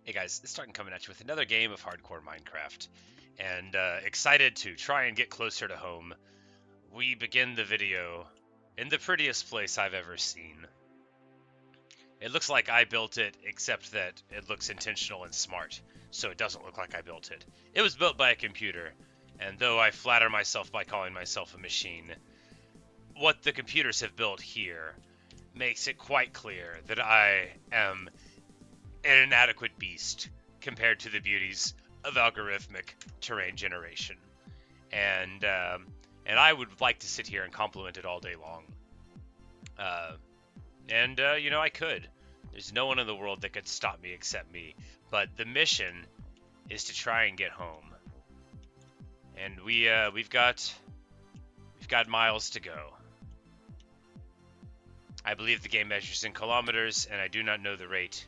Hey guys, it's Trident coming at you with another game of hardcore Minecraft, and excited to try and get closer to home. We begin the video in the prettiest place I've ever seen. It looks like I built it, except that it looks intentional and smart, so it doesn't look like I built it. It was built by a computer, and though I flatter myself by calling myself a machine, what the computers have built here makes it quite clear that I am an inadequate beast compared to the beauties of algorithmic terrain generation. And I would like to sit here and compliment it all day long. You know, I could. There's no one in the world that could stop me except me. But the mission is to try and get home. And we've got miles to go. I believe the game measures in kilometers, and I do not know the rate.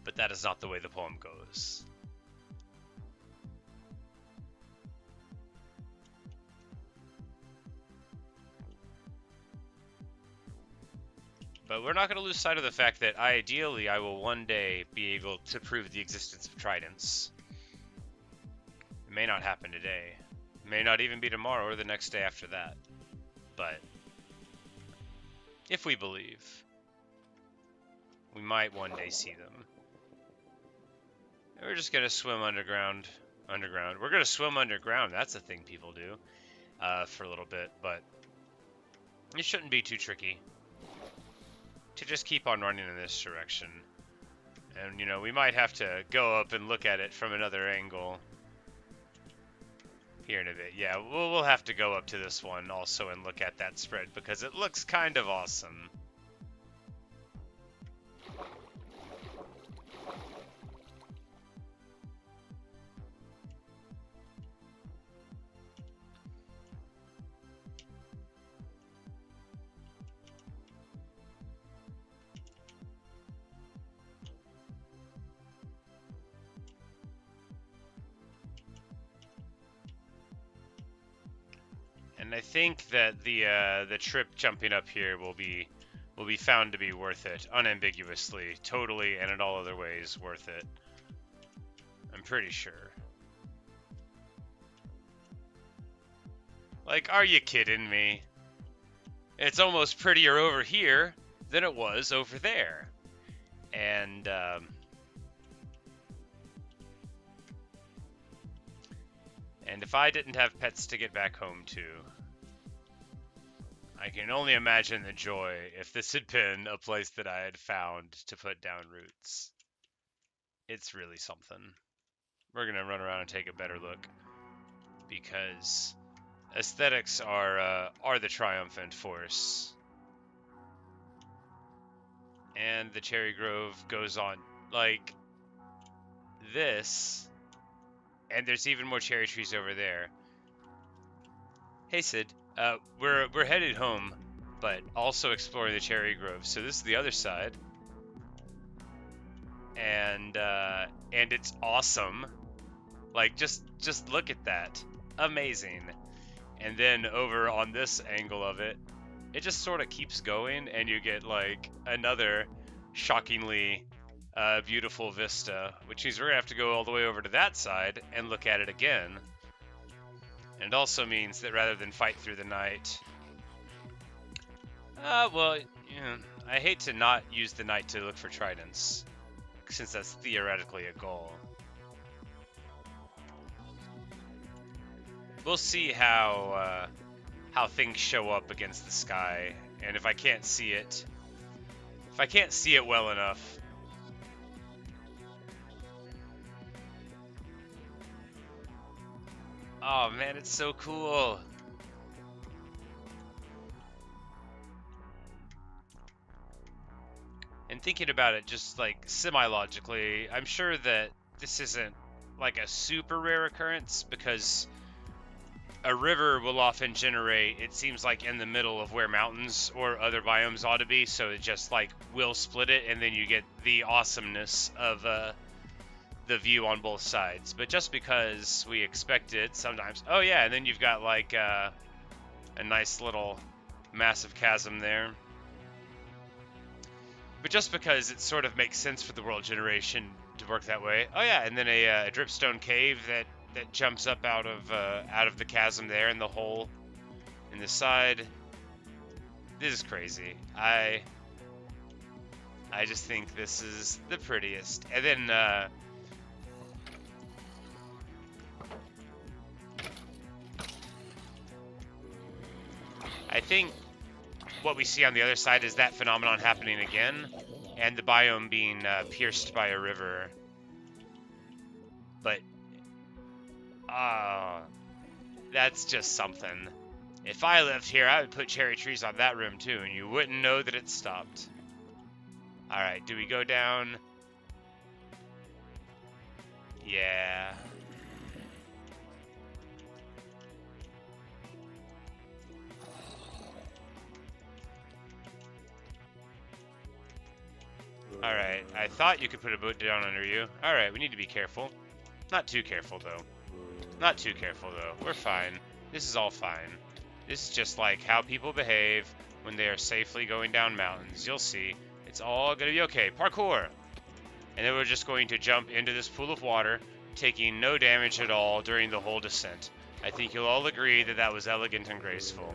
But that is not the way the poem goes. But we're not going to lose sight of the fact that ideally I will one day be able to prove the existence of Tridents. It may not happen today. It may not even be tomorrow or the next day after that. But if we believe, we might one day see them. We're just going to swim underground. We're going to swim underground. That's a thing people do for a little bit, but it shouldn't be too tricky to just keep on running in this direction. And, you know, we might have to go up and look at it from another angle here in a bit. Yeah, we'll have to go up to this one also and look at that spread because it looks kind of awesome. And I think that the trip jumping up here will be found to be worth it, unambiguously, totally, and in all other ways worth it. I'm pretty sure. Like, are you kidding me? It's almost prettier over here than it was over there. And if I didn't have pets to get back home to, I can only imagine the joy if this had been a place that I had found to put down roots. It's really something. We're gonna run around and take a better look because aesthetics are the triumphant force. And the cherry grove goes on like this. And there's even more cherry trees over there. Hey Sid, we're headed home, but also exploring the cherry grove. So this is the other side, and it's awesome. Like just look at that, amazing. And then over on this angle of it, it just sort of keeps going, and you get like another shockingly beautiful vista, which means we're gonna have to go all the way over to that side and look at it again. And it also means that rather than fight through the night, well, you know, I hate to not use the night to look for tridents, since that's theoretically a goal. We'll see how things show up against the sky, and if I can't see it well enough, oh man, it's so cool. And thinking about it just like semi-logically, I'm sure that this isn't like a super rare occurrence because a river will often generate, it seems like, in the middle of where mountains or other biomes ought to be, so it just like will split it, and then you get the awesomeness of the view on both sides. But just because we expect it sometimes, oh yeah, and then you've got like a nice little massive chasm there. but just because it sort of makes sense for the world generation to work that way. Oh yeah, and then a dripstone cave that jumps up out of the chasm there in the hole in the side. This is crazy. I just think this is the prettiest. And then I think what we see on the other side is that phenomenon happening again, and the biome being pierced by a river. But that's just something. If I lived here, I would put cherry trees on that room too, and you wouldn't know that it stopped. Alright, do we go down? Yeah. Alright, I thought you could put a boat down under you. Alright, we need to be careful. Not too careful, though. Not too careful, though. We're fine. This is all fine. This is just like how people behave when they are safely going down mountains. You'll see. It's all gonna be okay. Parkour! And then we're just going to jump into this pool of water, taking no damage at all during the whole descent. I think you'll all agree that that was elegant and graceful.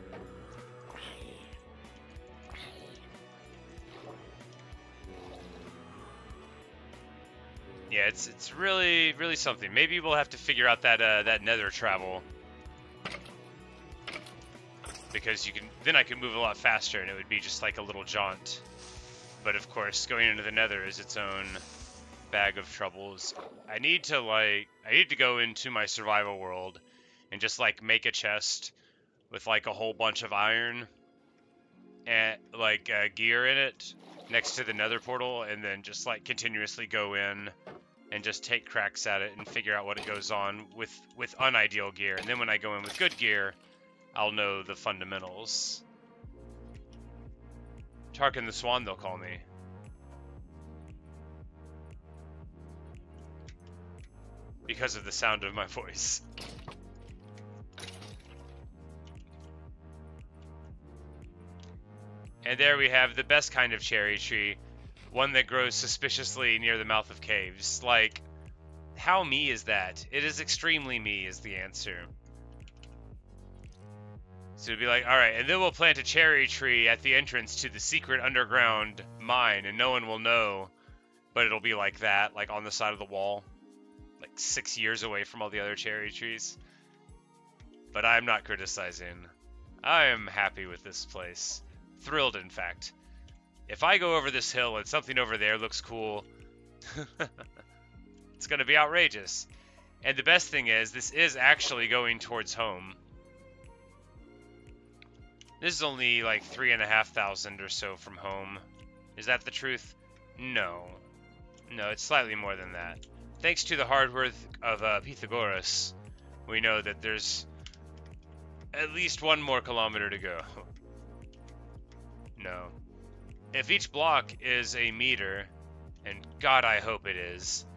Yeah, it's really something. Maybe we'll have to figure out that nether travel, because then I can move a lot faster and it would be just like a little jaunt. But of course, going into the nether is its own bag of troubles. I need to go into my survival world and just like make a chest with like a whole bunch of iron and like gear in it next to the nether portal, and then just like continuously go in and just take cracks at it and figure out what it goes on with unideal gear. And then when I go in with good gear, I'll know the fundamentals. Tarkin the Swan, they'll call me. Because of the sound of my voice. And there we have the best kind of cherry tree. One that grows suspiciously near the mouth of caves. Like, how me is that? It is extremely me is the answer. So it'd be like, alright, and then we'll plant a cherry tree at the entrance to the secret underground mine, and no one will know. But it'll be like that, like on the side of the wall. Like 6 years away from all the other cherry trees. But I'm not criticizing. I am happy with this place. Thrilled, in fact. If I go over this hill and something over there looks cool, it's going to be outrageous. And the best thing is, this is actually going towards home. This is only like 3,500 or so from home. Is that the truth? No. No, it's slightly more than that. Thanks to the hard work of Pythagoras, we know that there's at least 1 more kilometer to go. No. If each block is a meter, and God I hope it is,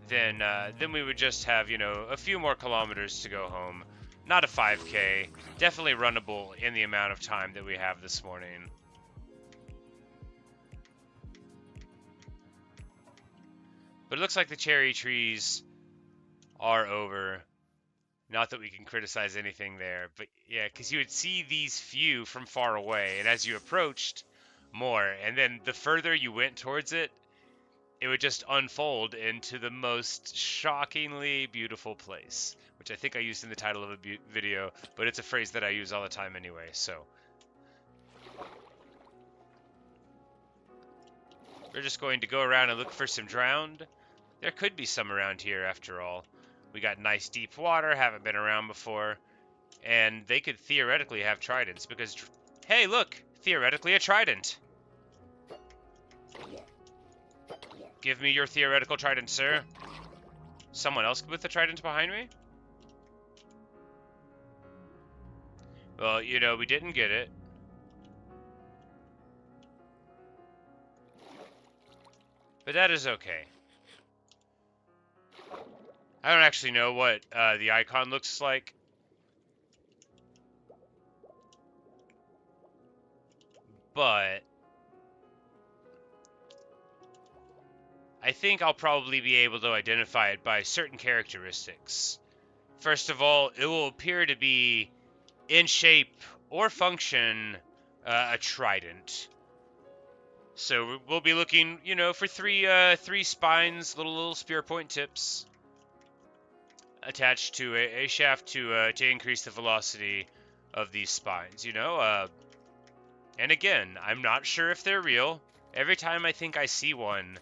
then we would just have, you know, a few more kilometers to go home. Not a 5K. Definitely runnable in the amount of time that we have this morning. But it looks like the cherry trees are over. Not that we can criticize anything there, but yeah, because you would see these few from far away, and as you approached, more. And then the further you went towards it, it would just unfold into the most shockingly beautiful place, which I think I used in the title of a video, but it's a phrase that I use all the time anyway, so. We're just going to go around and look for some drowned. There could be some around here after all. We got nice deep water, haven't been around before, and they could theoretically have tridents because, hey, look, theoretically a trident. Give me your theoretical trident, sir. Someone else with the trident behind me? Well, you know, we didn't get it. But that is okay. I don't actually know what the icon looks like. But I think I'll probably be able to identify it by certain characteristics. First of all, it will appear to be, in shape or function, a trident. So we'll be looking, for three spines, little spear point tips, attached to a shaft to increase the velocity of these spines. And again, I'm not sure if they're real. Every time I think I see one,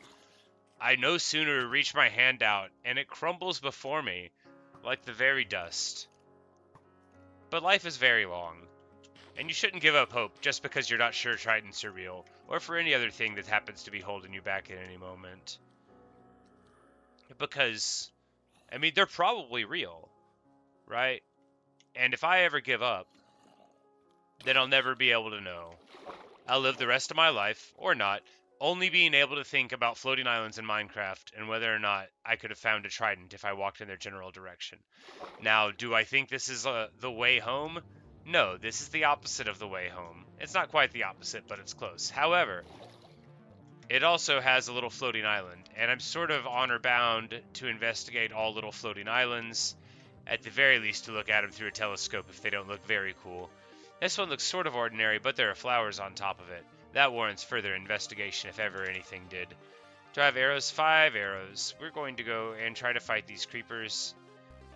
I no sooner reach my hand out and it crumbles before me like the very dust. But life is very long, and you shouldn't give up hope just because you're not sure Tridents are real, or for any other thing that happens to be holding you back at any moment. Because, they're probably real, right? And if I ever give up, then I'll never be able to know. I'll live the rest of my life, or not, only being able to think about floating islands in Minecraft and whether or not I could have found a Trident if I walked in their general direction. Now, do I think this is the way home? No, this is the opposite of the way home. It's not quite the opposite, but it's close. However, it also has a little floating island, and I'm sort of honor bound to investigate all little floating islands, at the very least to look at them through a telescope if they don't look very cool. This one looks sort of ordinary, but there are flowers on top of it. That warrants further investigation if ever anything did. Do I have arrows? 5 arrows. We're going to go and try to fight these creepers,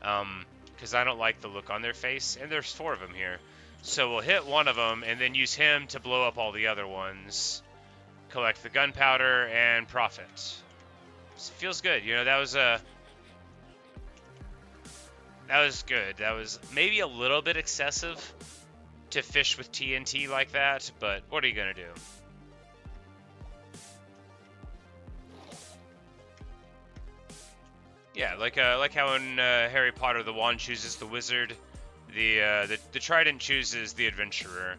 because I don't like the look on their face, and there's 4 of them here. So we'll hit one of them, and then use him to blow up all the other ones. Collect the gunpowder, and profit. This feels good. That was good. That was maybe a little bit excessive to fish with TNT like that, but what are you gonna do? Yeah, like how in Harry Potter the wand chooses the wizard, the trident chooses the adventurer,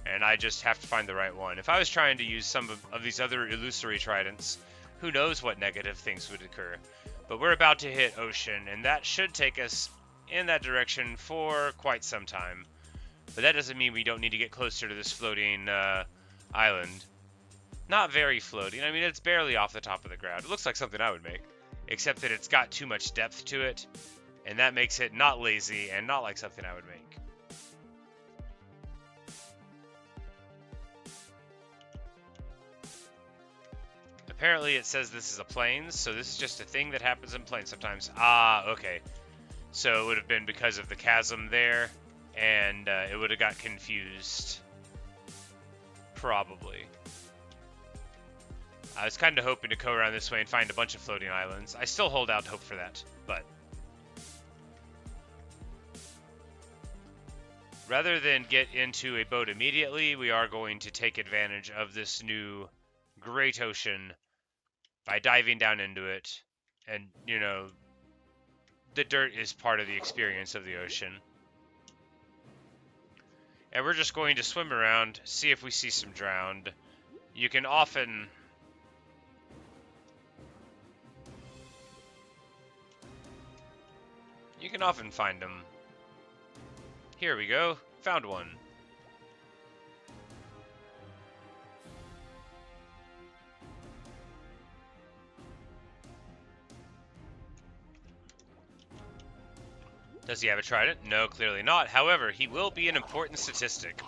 and I just have to find the right one. If I was trying to use some of these other illusory tridents, who knows what negative things would occur. But we're about to hit ocean, and that should take us in that direction for quite some time. But that doesn't mean we don't need to get closer to this floating island. Not very floating. It's barely off the top of the ground. It looks like something I would make, except that it's got too much depth to it, and that makes it not lazy and not like something I would make. Apparently it says this is a plains, so this is just a thing that happens in plains sometimes. Ah, okay. So it would have been because of the chasm there, and it would have got confused. Probably. I was kind of hoping to go around this way and find a bunch of floating islands. I still hold out hope for that, but rather than get into a boat immediately, we are going to take advantage of this new great ocean by diving down into it. And, the dirt is part of the experience of the ocean. And we're just going to swim around, see if we see some drowned. You can often find them. Here we go. Found one. Does he have a trident? No, clearly not. However, he will be an important statistic.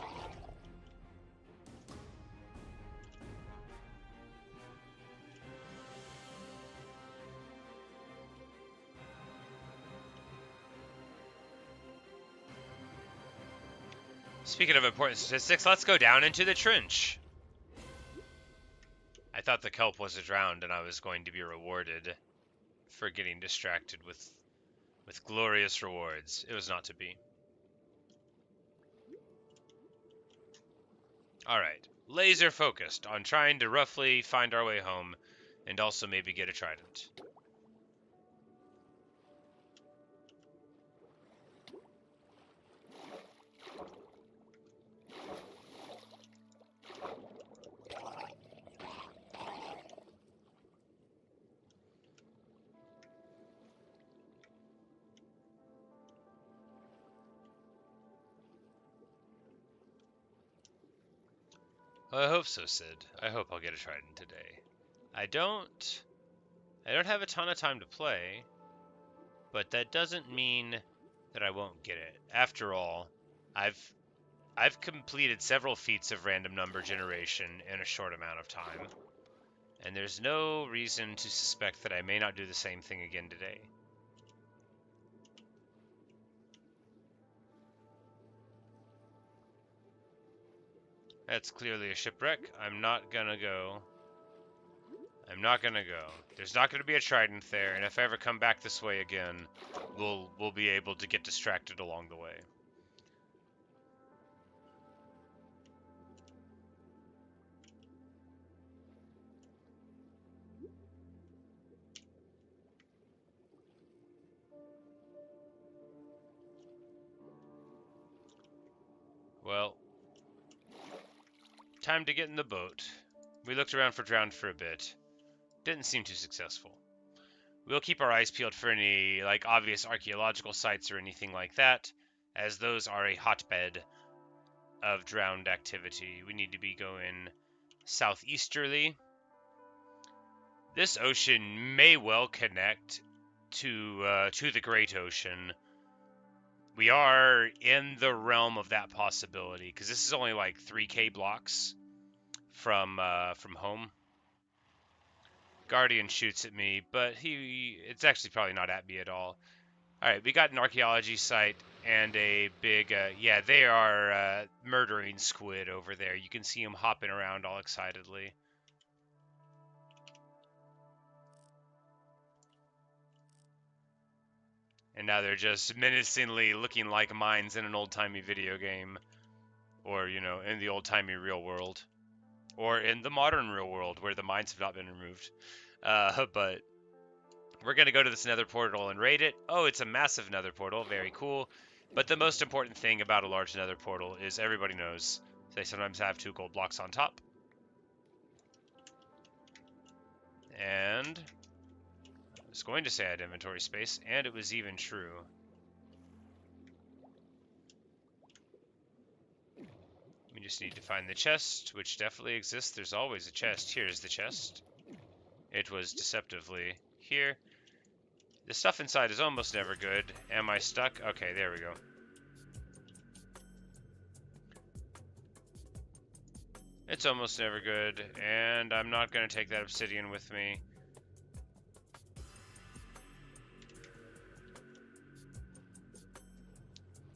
Speaking of important statistics, let's go down into the trench. I thought the kelp was drowned and I was going to be rewarded for getting distracted with glorious rewards. It was not to be. Alright, laser focused on trying to roughly find our way home and also maybe get a trident. Well, I hope so, Sid. I hope I'll get a trident today. I don't. I don't have a ton of time to play, but that doesn't mean that I won't get it. After all, I've completed several feats of random number generation in a short amount of time, and there's no reason to suspect that I may not do the same thing again today. That's clearly a shipwreck. I'm not gonna go. There's not gonna be a Trident there, and if I ever come back this way again, we'll be able to get distracted along the way. Well, time to get in the boat. We looked around for drowned for a bit. Didn't seem too successful. We'll keep our eyes peeled for any, like, obvious archaeological sites or anything like that, as those are a hotbed of drowned activity. We need to be going southeasterly. This ocean may well connect to the Great Ocean. We are in the realm of that possibility, because this is only like 3K blocks from home. Guardian shoots at me, but it's actually probably not at me at all. Alright, we got an archaeology site and a big, yeah, they are murdering squid over there. You can see them hopping around all excitedly. And now they're just menacingly looking like mines in an old-timey video game. Or, you know, in the old-timey real world. Or in the modern real world, where the mines have not been removed. But we're going to go to this nether portal and raid it. Oh, it's a massive nether portal. Very cool. But the most important thing about a large nether portal is everybody knows they sometimes have 2 gold blocks on top. And I was going to say I had inventory space, and it was even true. We just need to find the chest, which definitely exists. There's always a chest. Here's the chest. It was deceptively here. The stuff inside is almost never good. Am I stuck? Okay, there we go. It's almost never good, and I'm not going to take that obsidian with me.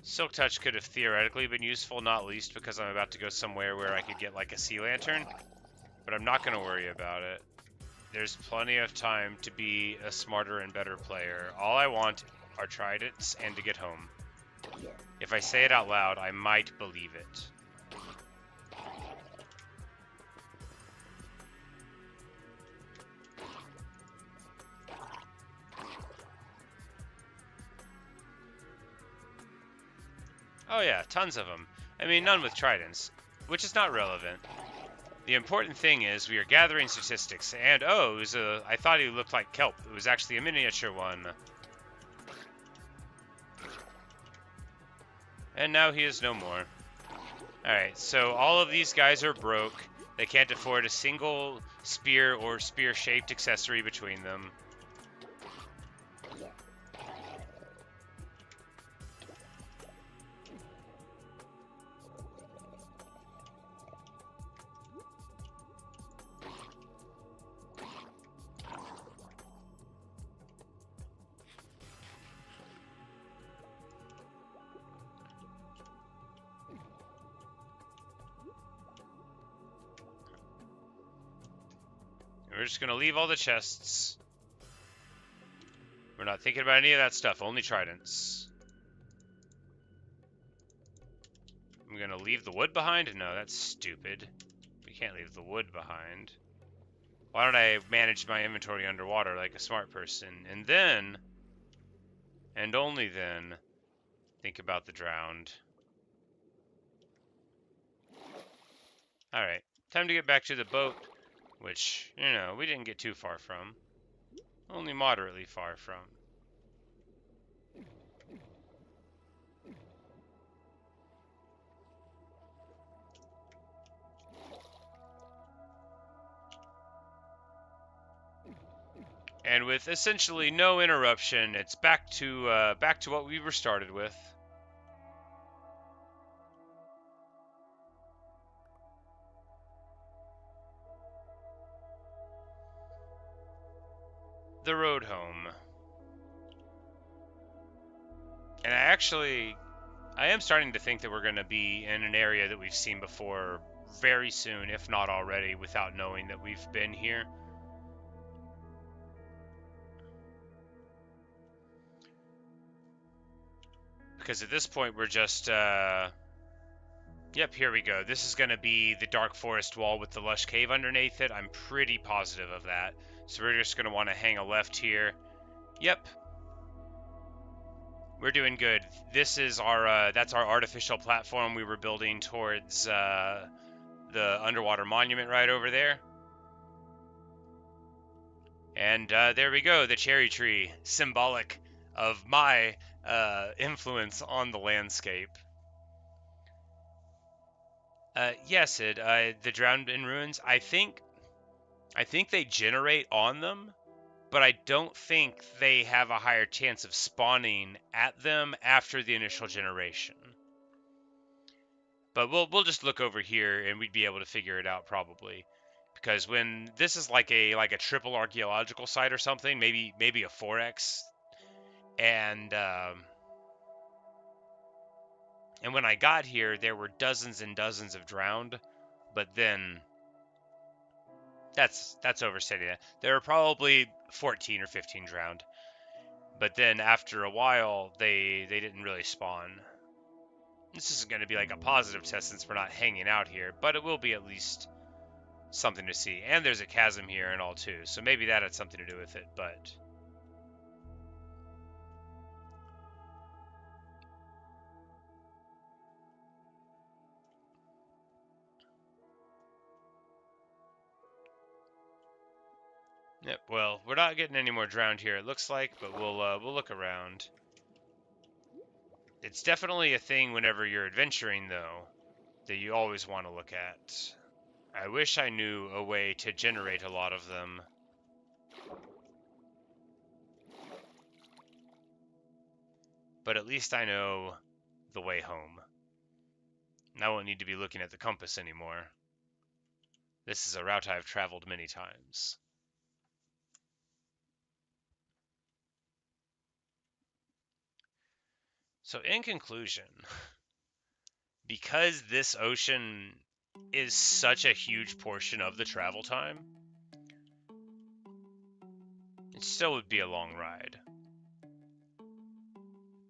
Silk Touch could have theoretically been useful, not least because I'm about to go somewhere where I could get like a sea lantern, but I'm not going to worry about it. There's plenty of time to be a smarter and better player. All I want are Tridents and to get home. If I say it out loud, I might believe it. Oh yeah, tons of them. I mean, none with Tridents, which is not relevant. The important thing is we are gathering statistics, and oh, I thought he looked like kelp. It was actually a miniature one. And now he is no more. Alright, so all of these guys are broke. They can't afford a single spear or spear-shaped accessory between them. We're just going to leave all the chests. We're not thinking about any of that stuff, only Tridents. I'm going to leave the wood behind? No, that's stupid. We can't leave the wood behind. Why don't I manage my inventory underwater like a smart person? And then, and only then, think about the drowned. Alright, time to get back to the boat. Which, you know, we didn't get too far from. Only moderately far from. And with essentially no interruption, it's back to what we were started with. The road home. And I am starting to think that we're going to be in an area that we've seen before very soon, if not already, without knowing that we've been here. Because at this point, we're just, yep, here we go. This is going to be the dark forest wall with the lush cave underneath it. I'm pretty positive of that. So we're just going to want to hang a left here. Yep. We're doing good. This is our, that's our artificial platform we were building towards, the underwater monument right over there. And there we go, the cherry tree, symbolic of my influence on the landscape. Yes, Sid, the Drowned in Ruins, I think they generate on them, but I don't think they have a higher chance of spawning at them after the initial generation. But we'll just look over here and we'd be able to figure it out probably. Because when this is like a triple archaeological site or something, maybe a 4x, and when I got here, there were dozens and dozens of drowned, but then that's overstating it. There were probably 14 or 15 drowned, but then after a while, they didn't really spawn. This isn't going to be like a positive test since we're not hanging out here, but it will be at least something to see. And there's a chasm here and all too, so maybe that had something to do with it, but yep, well, we're not getting any more drowned here, it looks like, but we'll look around. It's definitely a thing whenever you're adventuring, though, that you always want to look at. I wish I knew a way to generate a lot of them. But at least I know the way home. I won't need to be looking at the compass anymore. This is a route I've traveled many times. So in conclusion, because this ocean is such a huge portion of the travel time, it still would be a long ride.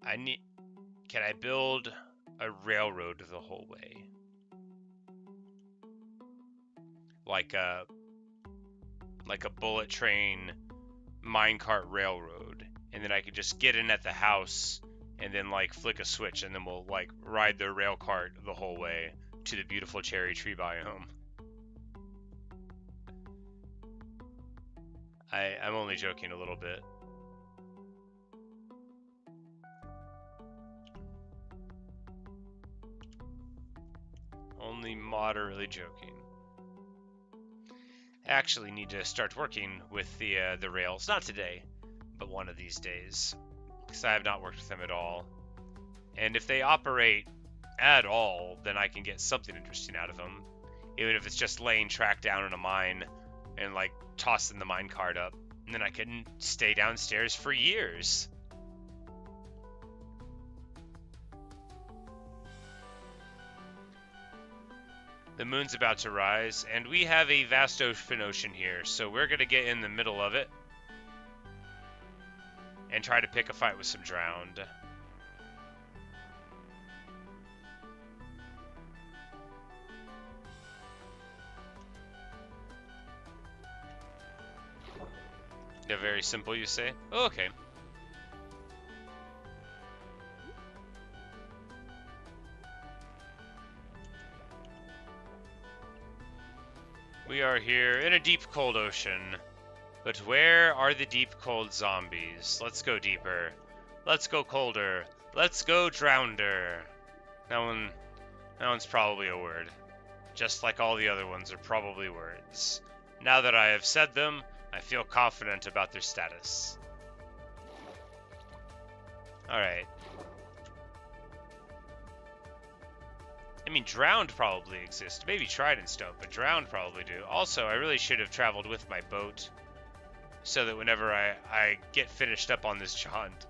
Can I build a railroad the whole way? Like a bullet train minecart railroad, and then I could just get in at the house and then like flick a switch and then we'll like ride the rail cart the whole way to the beautiful cherry tree biome. I'm only joking a little bit. Only moderately joking. I actually need to start working with the rails, not today, but one of these days, because I have not worked with them at all. And if they operate at all, then I can get something interesting out of them, even if it's just laying track down in a mine and like tossing the minecart up, and then I can stay downstairs for years. The moon's about to rise, and we have a vast open ocean here, so we're going to get in the middle of it and try to pick a fight with some drowned. They're very simple, you say? Oh, okay. We are here in a deep, cold ocean. But where are the deep, cold zombies? Let's go deeper. Let's go colder. Let's go drownder. That one's probably a word. Just like all the other ones are probably words. Now that I have said them, I feel confident about their status. Alright. I mean, drowned probably exist. Maybe Tridents don't, but drowned probably do. Also, I really should have traveled with my boat so that whenever I get finished up on this jaunt,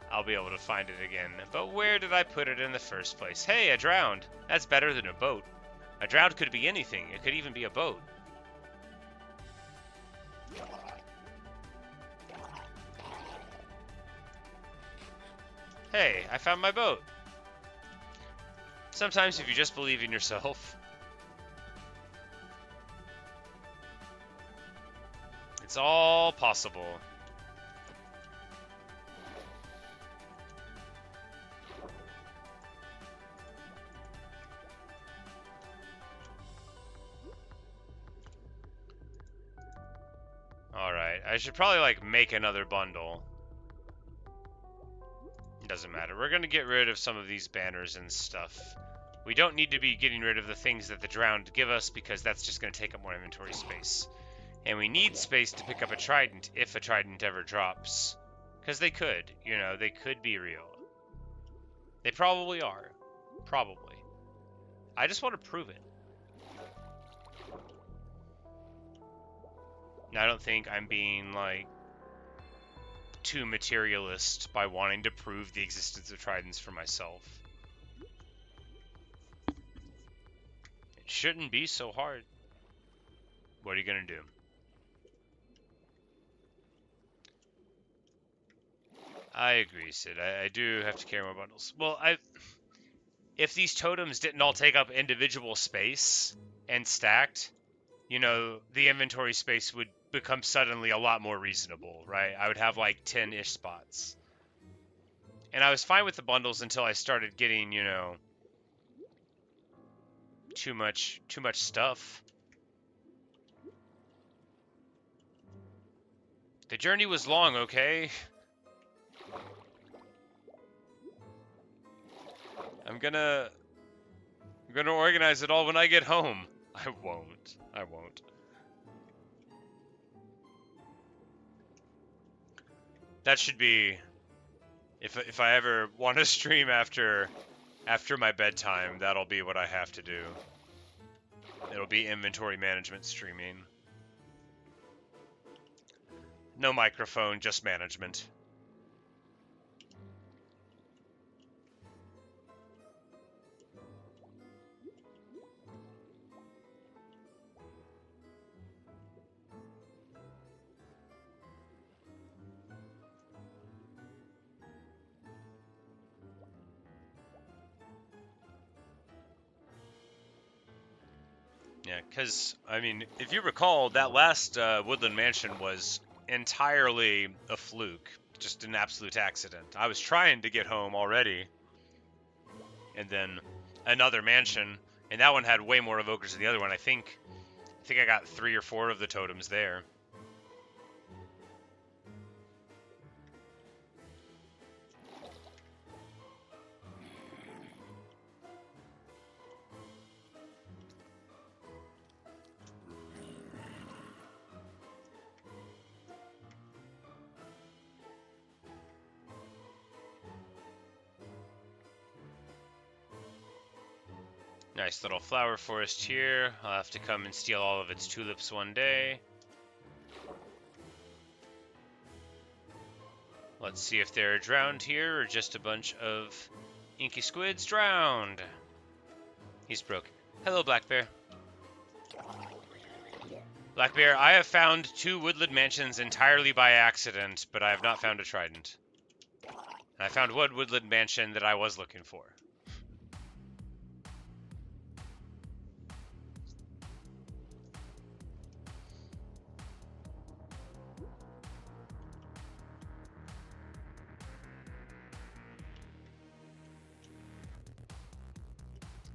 I'll be able to find it again. But where did I put it in the first place? Hey, a drowned. That's better than a boat. A drowned could be anything. It could even be a boat. Hey, I found my boat. Sometimes if you just believe in yourself, it's all possible. Alright, I should probably, like, make another bundle. Doesn't matter. We're gonna get rid of some of these banners and stuff. We don't need to be getting rid of the things that the drowned give us, because that's just gonna take up more inventory space. And we need space to pick up a Trident if a Trident ever drops. Because they could, you know, they could be real. They probably are. Probably. I just want to prove it. Now, I don't think I'm being, like, too materialist by wanting to prove the existence of Tridents for myself. It shouldn't be so hard. What are you gonna do? I agree, Sid. I do have to carry more bundles. Well, if these totems didn't all take up individual space and stacked, you know, the inventory space would become suddenly a lot more reasonable, right? I would have like 10-ish spots. And I was fine with the bundles until I started getting, you know, too much stuff. The journey was long, okay? I'm gonna organize it all when I get home. I won't. That should be, if I ever want to stream after my bedtime, that'll be what I have to do. It'll be inventory management streaming. No microphone, just management. Yeah, because, I mean, if you recall, that last Woodland Mansion was entirely a fluke. Just an absolute accident. I was trying to get home already. And then another mansion. And that one had way more evokers than the other one. I think I got 3 or 4 of the totems there. Nice little flower forest here. I'll have to come and steal all of its tulips one day. Let's see if they're drowned here or just a bunch of inky squids. Drowned. He's broken. Hello, Black Bear. Black Bear, I have found 2 woodland mansions entirely by accident, but I have not found a Trident. And I found one woodland mansion that I was looking for.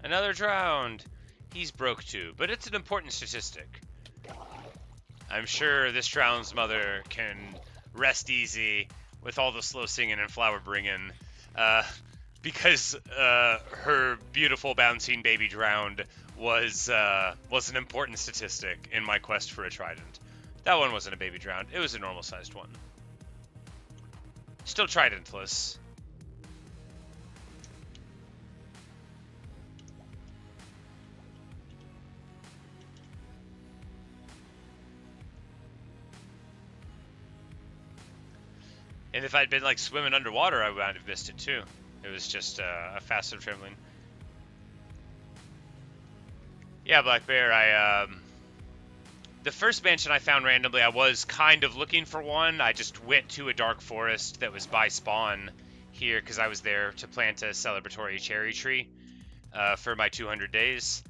Another drowned. He's broke too, but it's an important statistic. I'm sure this drowned's mother can rest easy with all the slow singing and flower bringing, because her beautiful bouncing baby drowned was an important statistic in my quest for a Trident. That one wasn't a baby drowned. It was a normal-sized one. Still tridentless. And if I'd been like swimming underwater, I would have missed it too. It was just a faster trampoline. Yeah, Black Bear, the first mansion I found randomly, I was kind of looking for one. I just went to a dark forest that was by spawn here because I was there to plant a celebratory cherry tree for my 200 days.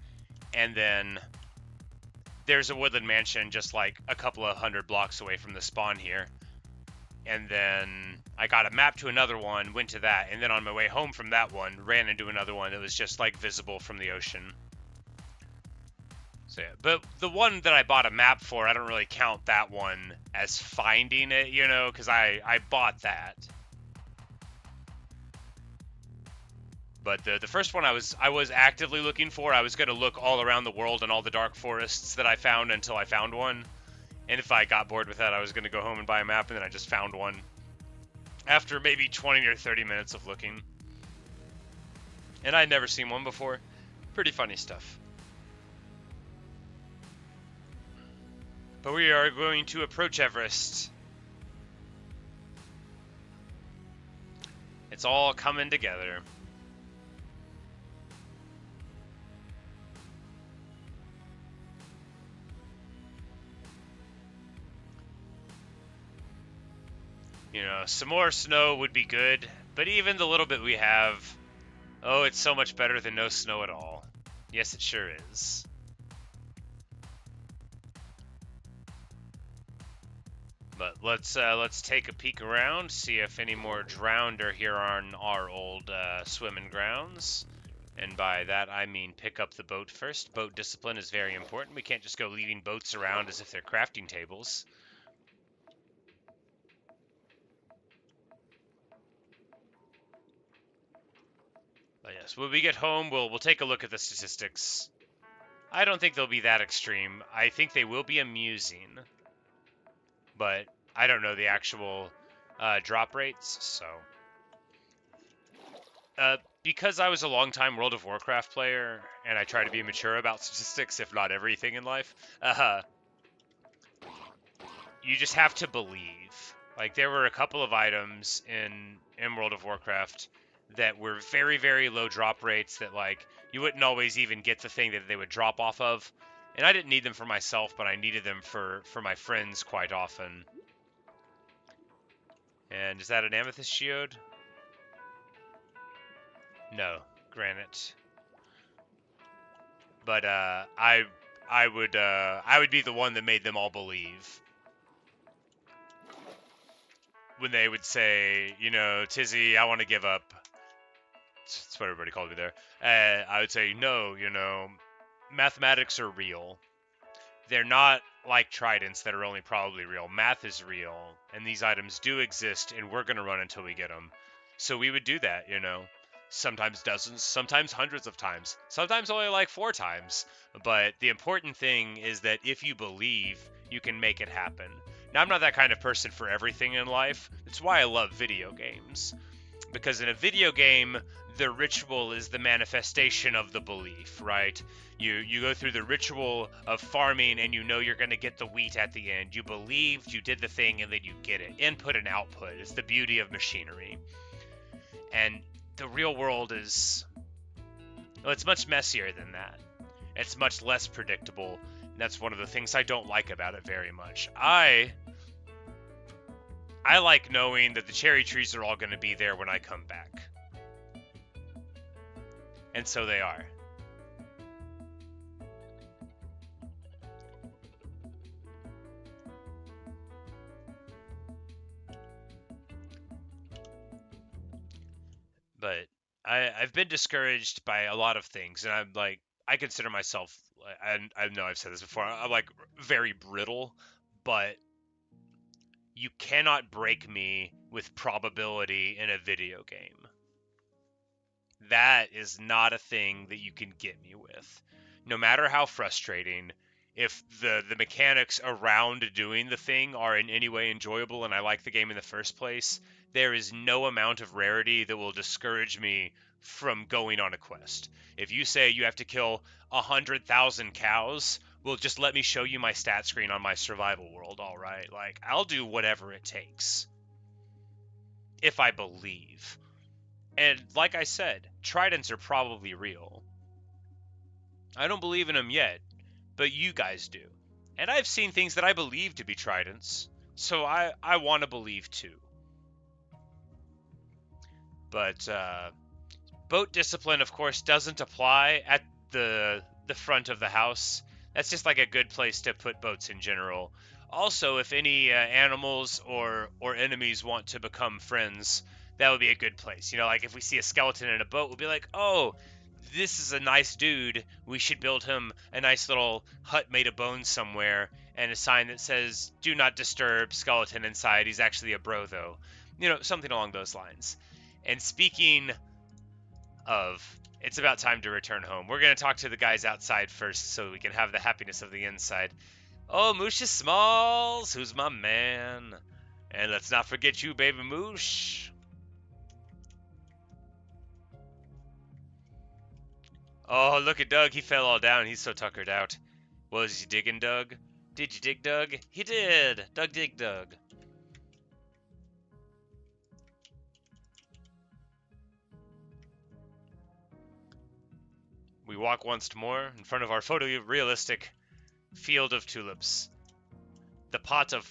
And then there's a woodland mansion just like a couple of hundred blocks away from the spawn here. And then I got a map to another one, went to that, and then on my way home from that one, ran into another one that was just like visible from the ocean. So yeah, but the one that I bought a map for, I don't really count that one as finding it, you know, because I bought that. But the first one I was actively looking for. I was going to look all around the world and all the dark forests that I found until I found one. And if I got bored with that, I was going to go home and buy a map, and then I just found one after maybe 20 or 30 minutes of looking. And I'd never seen one before. Pretty funny stuff. But we are going to approach Everest. It's all coming together. You know, some more snow would be good, but even the little bit we have, oh, it's so much better than no snow at all. Yes, it sure is. But let's take a peek around, see if any more drowned are here on our old swimming grounds. And by that I mean pick up the boat first. Boat discipline is very important. We can't just go leaving boats around as if they're crafting tables. But yes, when we get home, we'll take a look at the statistics. I don't think they'll be that extreme. I think they will be amusing, but I don't know the actual drop rates. So, because I was a long-time World of Warcraft player, and I try to be mature about statistics, if not everything in life, you just have to believe. Like, there were a couple of items in World of Warcraft that were very, very low drop rates that, like, you wouldn't always even get the thing that they would drop off of. And I didn't need them for myself, but I needed them for my friends quite often. And is that an amethyst geode? No, granite. But I would be the one that made them all believe. When they would say, you know, Tizzy, I want to give up. That's what everybody called me there. I would say, no, you know, mathematics are real. They're not like Tridents that are only probably real. Math is real, and these items do exist, and we're going to run until we get them. So we would do that, you know. Sometimes dozens, sometimes hundreds of times, sometimes only like 4 times. But the important thing is that if you believe, you can make it happen. Now, I'm not that kind of person for everything in life. That's why I love video games. Because in a video game, the ritual is the manifestation of the belief, right? You go through the ritual of farming, and you know you're going to get the wheat at the end. You believed, you did the thing, and then you get it. Input and output is the beauty of machinery. And the real world is, well, it's much messier than that. It's much less predictable. And that's one of the things I don't like about it very much. I like knowing that the cherry trees are all going to be there when I come back. And so they are. But I've been discouraged by a lot of things, and I'm like, I consider myself, and I know I've said this before, I'm like very brittle, but you cannot break me with probability in a video game. That is not a thing that you can get me with. No matter how frustrating, if the mechanics around doing the thing are in any way enjoyable and I like the game in the first place, there is no amount of rarity that will discourage me from going on a quest. If you say you have to kill 100,000 cows, well, just let me show you my stat screen on my survival world, all right? Like, I'll do whatever it takes if I believe. And like I said, Tridents are probably real. I don't believe in them yet, but you guys do. And I've seen things that I believe to be Tridents, so I want to believe too. But boat discipline, of course, doesn't apply at the front of the house. That's just like a good place to put boats in general. Also, if any animals or enemies want to become friends, that would be a good place. You know, like if we see a skeleton in a boat, we'll be like, oh, this is a nice dude. We should build him a nice little hut made of bones somewhere and a sign that says, do not disturb, skeleton inside. He's actually a bro, though. You know, something along those lines. And speaking of, it's about time to return home. We're going to talk to the guys outside first so we can have the happiness of the inside. Oh, Moosha Smalls, who's my man? And let's not forget you, baby Moosh. Oh, look at Doug. He fell all down. He's so tuckered out. Was you digging, Doug? Did you dig, Doug? He did. Doug dig, Doug. We walk once more in front of our photorealistic field of tulips. The pot of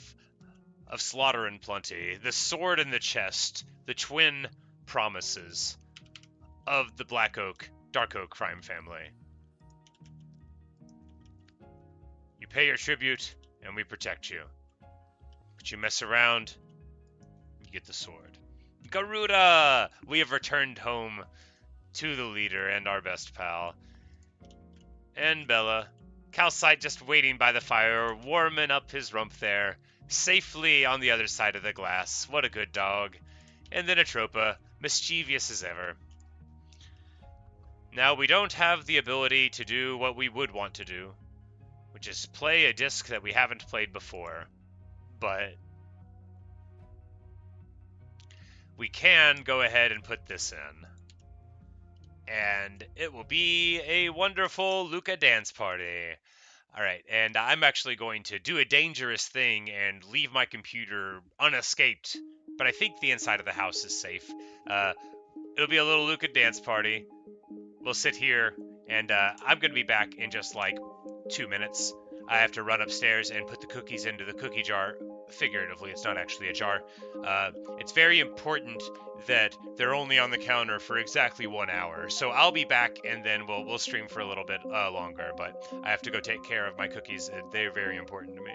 slaughter and plenty. The sword in the chest. The twin promises of the Black Oak, Dark Oak crime family. You pay your tribute, and we protect you. But you mess around, you get the sword. Garuda! We have returned home to the leader and our best pal. And Bella. Calcite just waiting by the fire, warming up his rump there, safely on the other side of the glass. What a good dog. And then Atropa, mischievous as ever. Now, we don't have the ability to do what we would want to do, which is play a disc that we haven't played before, but we can go ahead and put this in. And it will be a wonderful Luca dance party. All right, and I'm actually going to do a dangerous thing and leave my computer unescaped, but I think the inside of the house is safe. It'll be a little Luca dance party. We'll sit here, and I'm going to be back in just like 2 minutes. I have to run upstairs and put the cookies into the cookie jar. Figuratively, it's not actually a jar. It's very important that they're only on the counter for exactly 1 hour. So I'll be back, and then we'll stream for a little bit longer. But I have to go take care of my cookies. They're very important to me.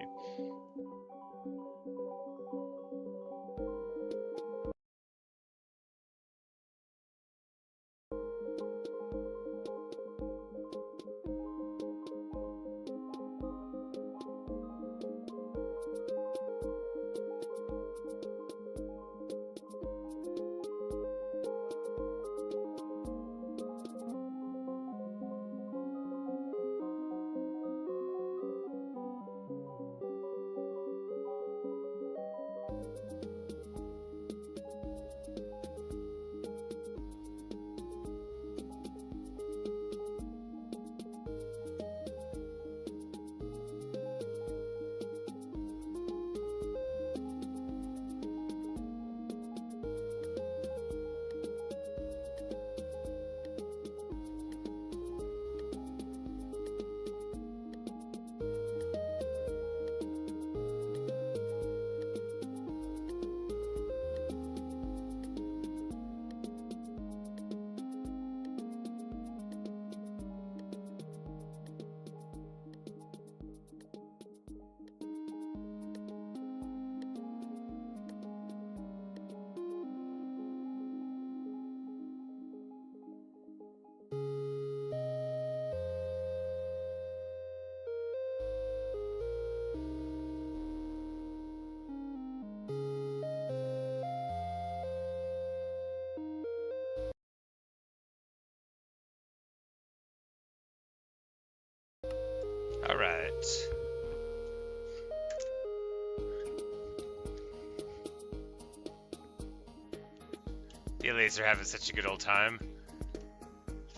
The LAs are having such a good old time.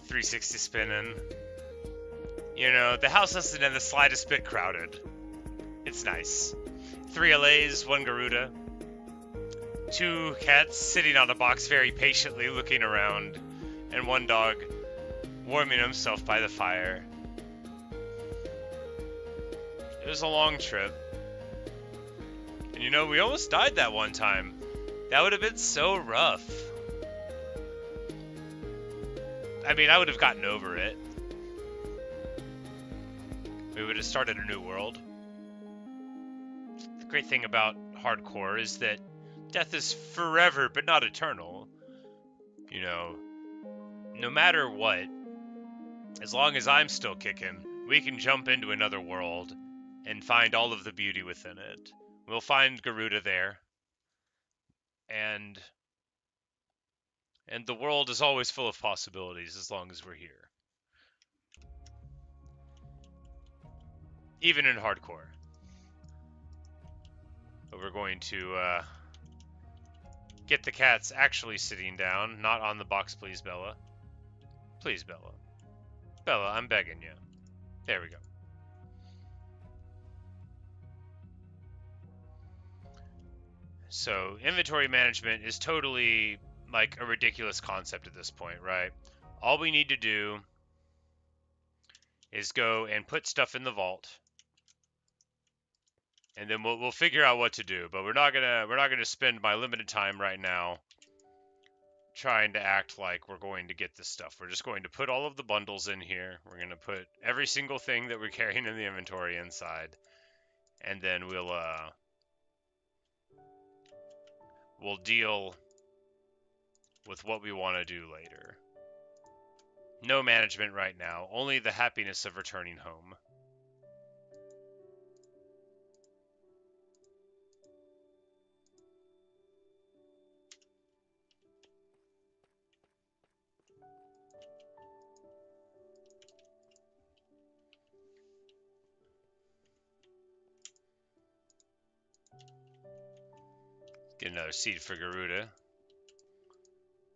360 spinning. You know, the house isn't in the slightest bit crowded. It's nice. 3 LAs, 1 Garuda. 2 cats sitting on a box very patiently looking around. And 1 dog warming himself by the fire. It was a long trip. And you know, we almost died that one time. That would have been so rough. I mean, I would have gotten over it. We would have started a new world. The great thing about hardcore is that death is forever, but not eternal. You know, no matter what, as long as I'm still kicking, we can jump into another world and find all of the beauty within it. We'll find Garuda there. And the world is always full of possibilities as long as we're here. Even in hardcore. But we're going to get the cats actually sitting down, not on the box, please, Bella. Please, Bella. Bella, I'm begging you. There we go. So, inventory management is totally like a ridiculous concept at this point, right? All we need to do is go and put stuff in the vault, and then we'll figure out what to do. But we're not gonna spend my limited time right now trying to act like we're going to get this stuff. We're just going to put all of the bundles in here. We're gonna put every single thing that we're carrying in the inventory inside, and then we'll deal with what we want to do later. No management right now, only the happiness of returning home. Get another seed for Garuda.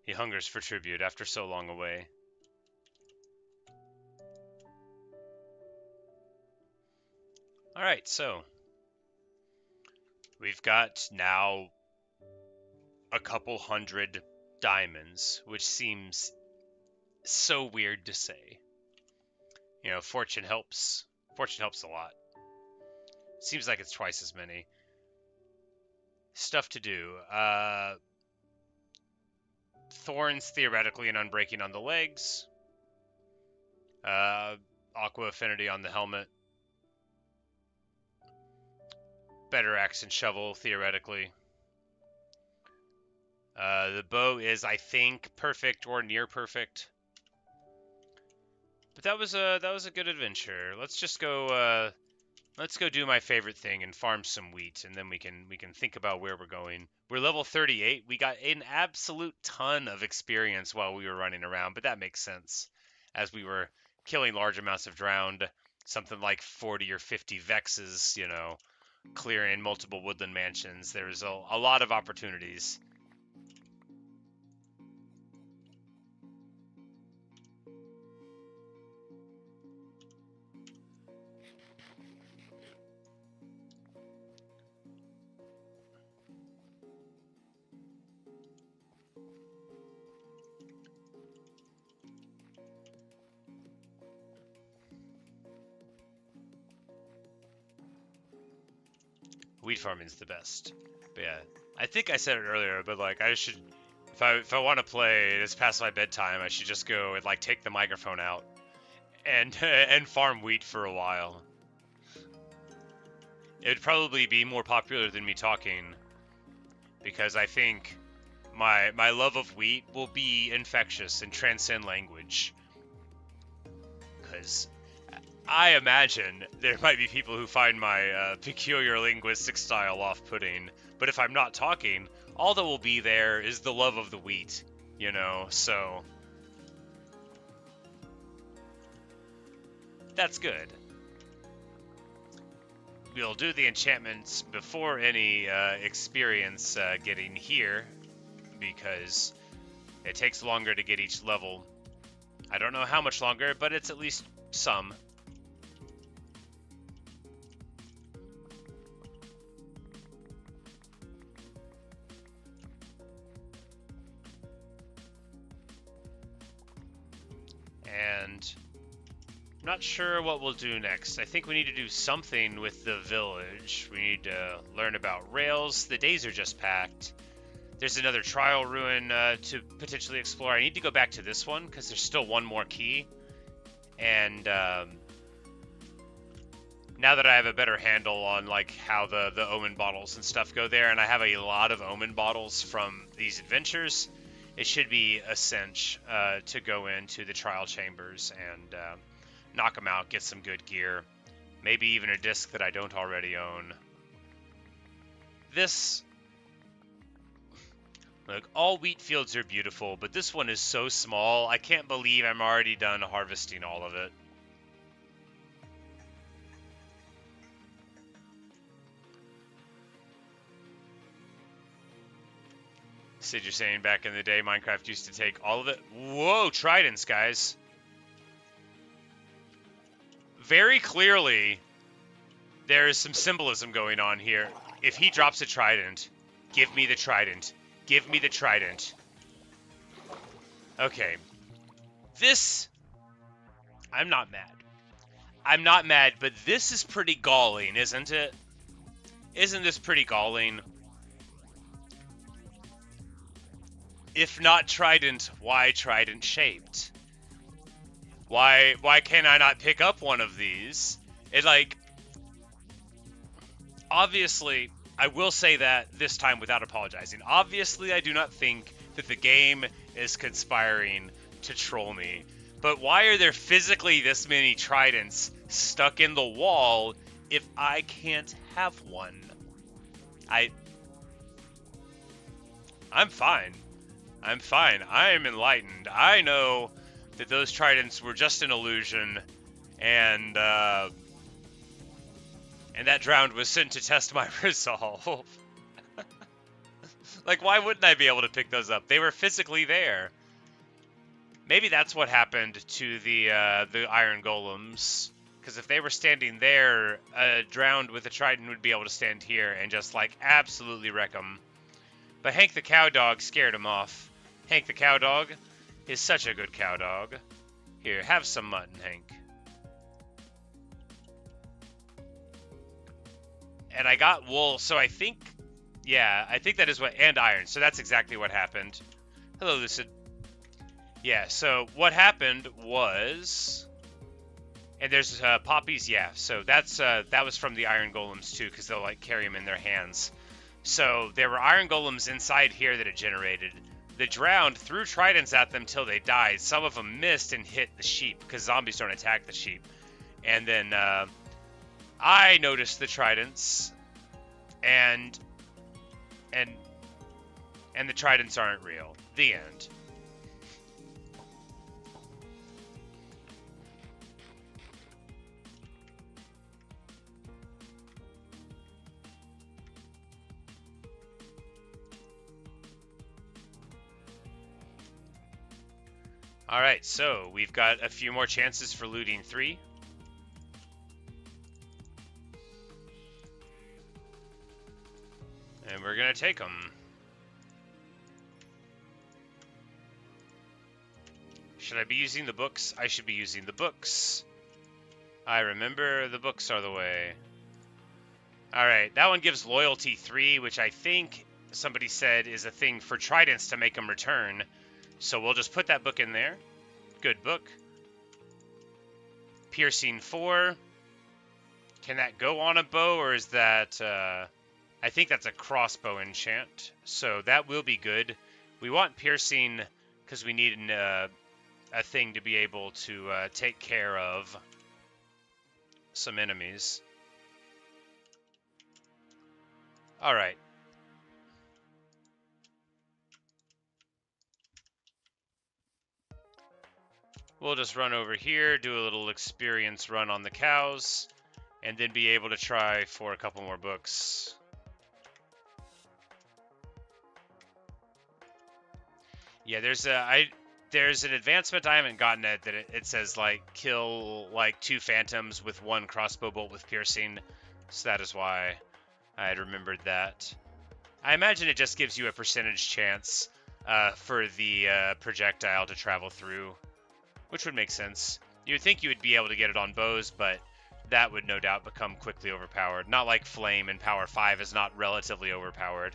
He hungers for tribute after so long away. Alright, so we've got now a couple hundred diamonds, which seems so weird to say. You know, fortune helps. Fortune helps a lot. Seems like it's twice as many. Stuff to do. Thorns, theoretically, and unbreaking on the legs. Aqua affinity on the helmet. Better axe and shovel, theoretically. The bow is, I think, perfect or near perfect. But that was a good adventure. Let's just go. Let's go do my favorite thing and farm some wheat, and then we can think about where we're going. We're level 38. We got an absolute ton of experience while we were running around, but that makes sense as we were killing large amounts of drowned, something like 40 or 50 vexes, you know, clearing multiple woodland mansions. There's a lot of opportunities. Wheat farming's the best. But yeah, I think I said it earlier, but like I should, if I want to play and it's past my bedtime, I should just go and like take the microphone out and and farm wheat for a while. It would probably be more popular than me talking, because I think my love of wheat will be infectious and transcend language. Because I imagine there might be people who find my peculiar linguistic style off-putting, but if I'm not talking, all that will be there is the love of the wheat, you know, so that's good. We'll do the enchantments before any experience getting here, because It takes longer to get each level. I don't know how much longer, but it's at least some. And I'm not sure what we'll do next. I think we need to do something with the village. We need to learn about rails. The days are just packed. There's another trial ruin to potentially explore. I need to go back to this one because there's still one more key. And now that I have a better handle on like how the omen bottles and stuff go there, and I have a lot of omen bottles from these adventures, it should be a cinch to go into the trial chambers and knock them out, get some good gear, maybe even a disc that I don't already own. Look, all wheat fields are beautiful, but this one is so small, I can't believe I'm already done harvesting all of it. Sid, you're saying back in the day, Minecraft used to take all of it? Whoa, Tridents, guys. Very clearly, there is some symbolism going on here. If he drops a Trident, give me the Trident. Give me the Trident. Okay. This... I'm not mad. I'm not mad, but this is pretty galling, isn't it? Isn't this pretty galling? If not Trident, why Trident shaped? Why can I not pick up one of these? It like... Obviously, I will say that this time without apologizing. Obviously, I do not think that the game is conspiring to troll me. But why are there physically this many Tridents stuck in the wall if I can't have one? I'm fine. I'm fine. I am enlightened. I know that those Tridents were just an illusion, and that drowned was sent to test my resolve. Like, why wouldn't I be able to pick those up? They were physically there. Maybe that's what happened to the iron golems. Because if they were standing there, drowned with a Trident would be able to stand here and just, like, absolutely wreck them. But Hank the cow dog scared him off. Hank the cow dog is such a good cow dog. Here, have some mutton, Hank. And I got wool, so I think... Yeah, I think that is what... And iron, so that's exactly what happened. Hello, Lucid. Yeah, so what happened was... And there's poppies, yeah. So that's that was from the iron golems, too, because they'll, like, carry them in their hands. So there were iron golems inside here that it generated. They drowned, threw tridents at them till they died. Some of them missed and hit the sheep, because zombies don't attack the sheep. And then I noticed the tridents, and the tridents aren't real. The end. Alright, so we've got a few more chances for looting 3. And we're gonna take them. Should I be using the books? I should be using the books. I remember the books are the way. Alright, that one gives loyalty 3, which I think somebody said is a thing for tridents to make them return. So we'll just put that book in there. Good book. Piercing 4. Can that go on a bow, or is that... I think that's a crossbow enchant. So that will be good. We want piercing because we need a thing to be able to take care of some enemies. Alright. We'll just run over here, do a little experience run on the cows, and then be able to try for a couple more books. Yeah, there's an advancement I haven't gotten at that it says like kill like 2 phantoms with 1 crossbow bolt with piercing, so that is why I had remembered that. I imagine it just gives you a percentage chance for the projectile to travel through, which would make sense. You would think you would be able to get it on bows, but that would no doubt become quickly overpowered. Not like Flame in Power 5 is not relatively overpowered.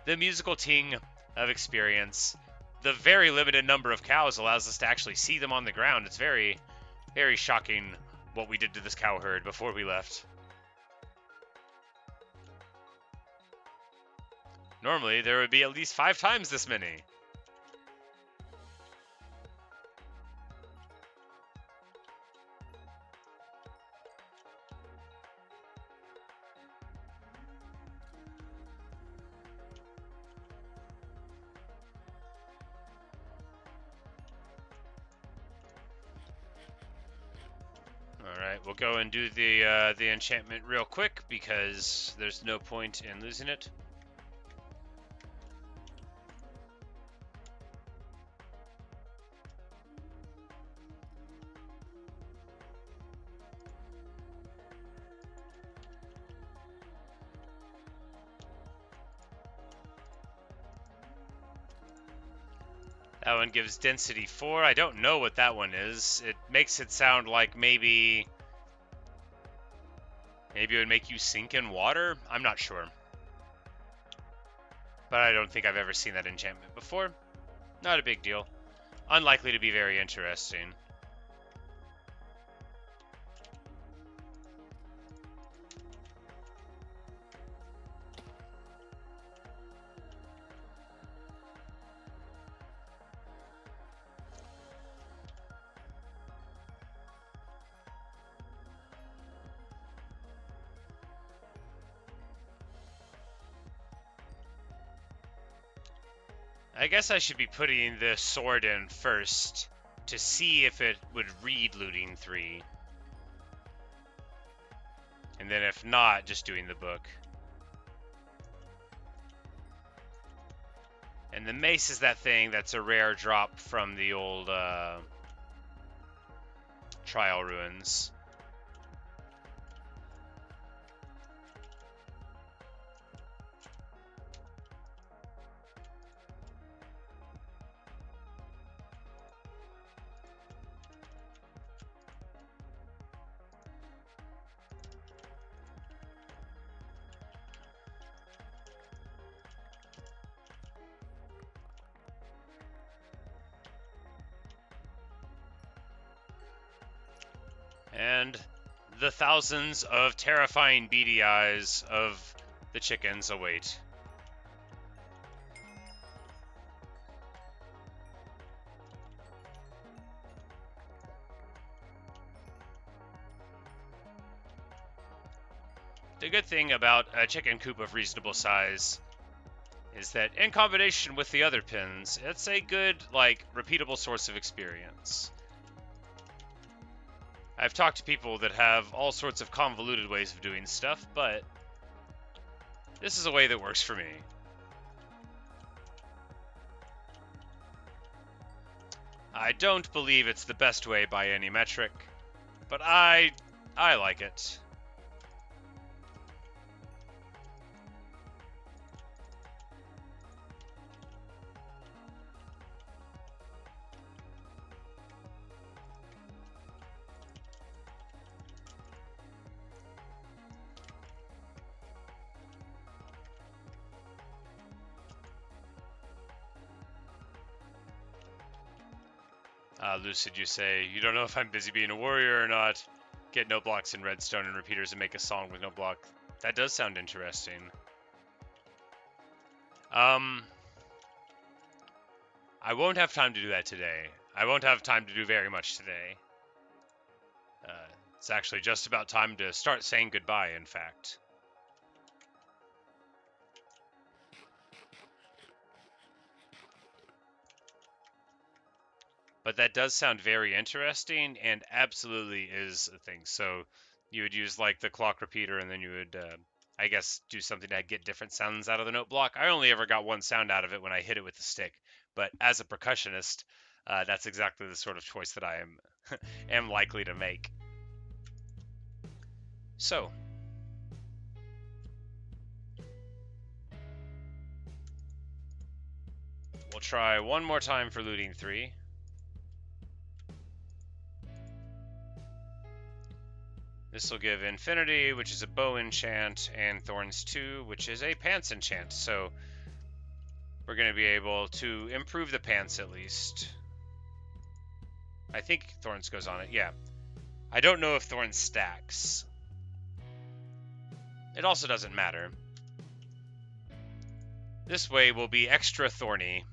The musical ting of experience, the very limited number of cows allows us to actually see them on the ground. It's very, very shocking what we did to this cow herd before we left. Normally, there would be at least 5 times this many. Alright, we'll go and do the enchantment real quick because there's no point in losing it. That one gives density 4. I don't know what that one is. It makes it sound like maybe it would make you sink in water? I'm not sure. But I don't think I've ever seen that enchantment before. Not a big deal. Unlikely to be very interesting. I guess I should be putting the sword in first to see if it would read looting 3. And then if not, just doing the book. And the mace is that thing that's a rare drop from the old trial ruins. And the thousands of terrifying beady eyes of the chickens await. The good thing about a chicken coop of reasonable size is that in combination with the other pins, it's a good, like, repeatable source of experience. I've talked to people that have all sorts of convoluted ways of doing stuff, but this is a way that works for me. I don't believe it's the best way by any metric, but I like it. Lucid, you say, you don't know if I'm busy being a warrior or not. Get no blocks in redstone and repeaters and make a song with no block. That does sound interesting. I won't have time to do that today. I won't have time to do very much today. It's actually just about time to start saying goodbye, in fact. But that does sound very interesting and absolutely is a thing. So you would use like the clock repeater and then you would, I guess, do something to get different sounds out of the note block. I only ever got one sound out of it when I hit it with the stick, But as a percussionist, that's exactly the sort of choice that I am likely to make. So, we'll try one more time for looting 3. This will give Infinity, which is a bow enchant, and Thorns 2, which is a pants enchant. So we're going to be able to improve the pants at least. I think Thorns goes on it, yeah. I don't know if Thorns stacks. It also doesn't matter. This way will be extra thorny.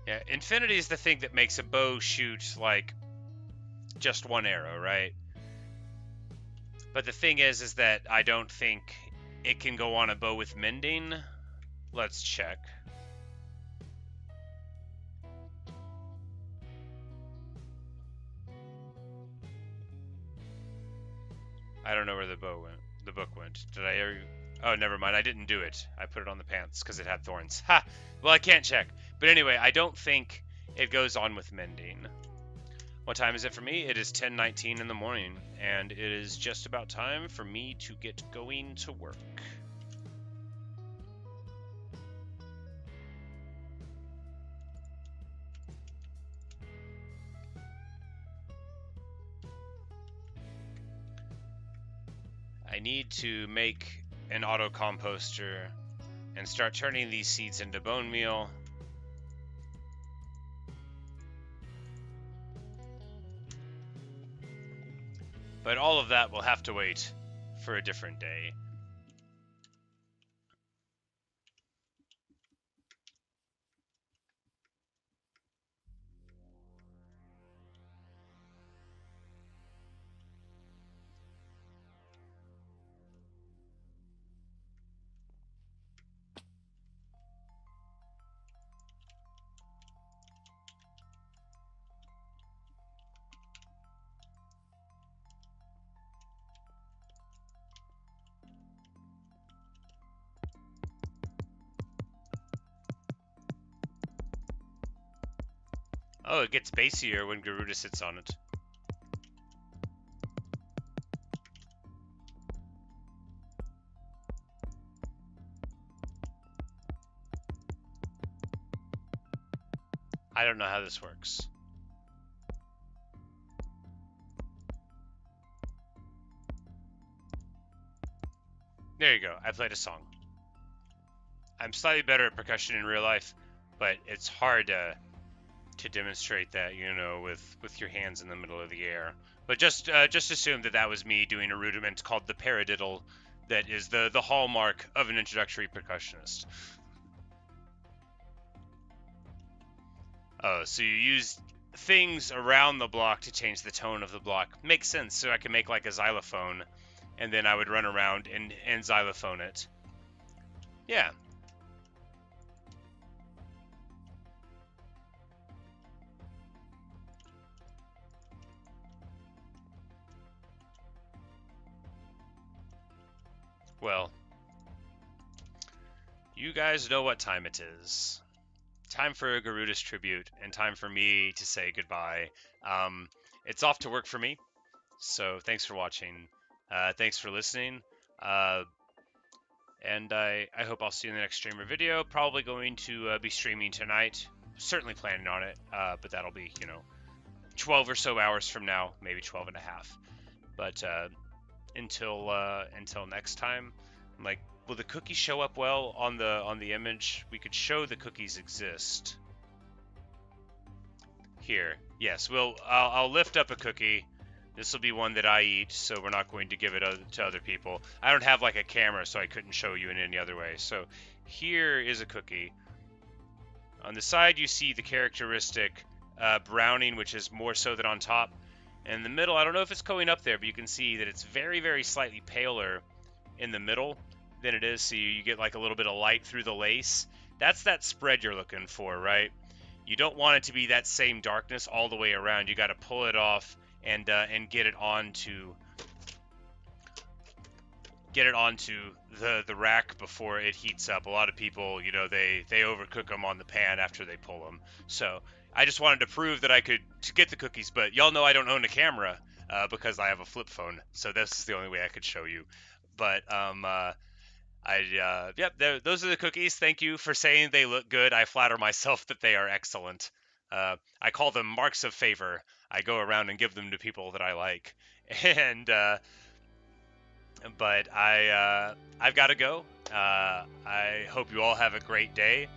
Yeah, Infinity is the thing that makes a bow shoot, like, just one arrow, right? But the thing is that I don't think it can go on a bow with mending. Let's check. I don't know where the book went. Did I ever... Oh, never mind. I didn't do it. I put it on the pants because it had thorns. Ha! Well, I can't check. But anyway, I don't think it goes on with mending. What time is it for me? It is 10:19 in the morning, and it is just about time for me to get going to work. I need to make an auto composter and start turning these seeds into bone meal. But all of that will have to wait for a different day. Oh, it gets basier when Garuda sits on it. I don't know how this works. There you go. I played a song. I'm slightly better at percussion in real life, but it's hard to demonstrate that, you know, with your hands in the middle of the air. But just assume that that was me doing a rudiment called the paradiddle, that is the hallmark of an introductory percussionist. Oh, so you use things around the block to change the tone of the block. Makes sense. So I can make like a xylophone, and then I would run around and xylophone it. Yeah. Well, you guys know what time it is. Time for a Garuda's tribute, and time for me to say goodbye. It's off to work for me, so thanks for watching. Thanks for listening. And I hope I'll see you in the next stream or video. Probably going to be streaming tonight. Certainly planning on it, but that'll be, 12 or so hours from now, maybe 12 and a half. But until next time, I'm like, will the cookies show up well on the image? We could show the cookies exist. Here, yes. I'll lift up a cookie. This will be one that I eat, so we're not going to give it to other people. I don't have like a camera, so I couldn't show you in any other way. So here is a cookie. On the side, you see the characteristic browning, which is more so than on top. And in the middle, I don't know if it's going up there, but you can see that it's very, very slightly paler in the middle than it is. So you get like a little bit of light through the lace. That's that spread you're looking for, right? you don't want it to be that same darkness all the way around. You got to pull it off and get it onto the rack before it heats up. A lot of people, you know, they overcook them on the pan after they pull them. So I just wanted to prove that I could get the cookies, but y'all know I don't own a camera because I have a flip phone, so this is the only way I could show you. But yep, those are the cookies. Thank you for saying they look good. I flatter myself that they are excellent. I call them marks of favor. I go around and give them to people that I like, and but I've got to go. I hope you all have a great day.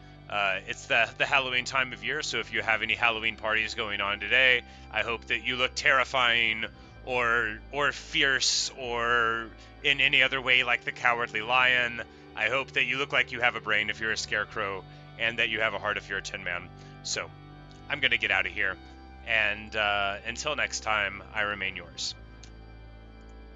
It's the Halloween time of year, so if you have any Halloween parties going on today, I hope that you look terrifying or fierce or in any other way like the Cowardly Lion. I hope that you look like you have a brain if you're a scarecrow, and that you have a heart if you're a Tin Man. So I'm gonna get out of here, and until next time, I remain yours.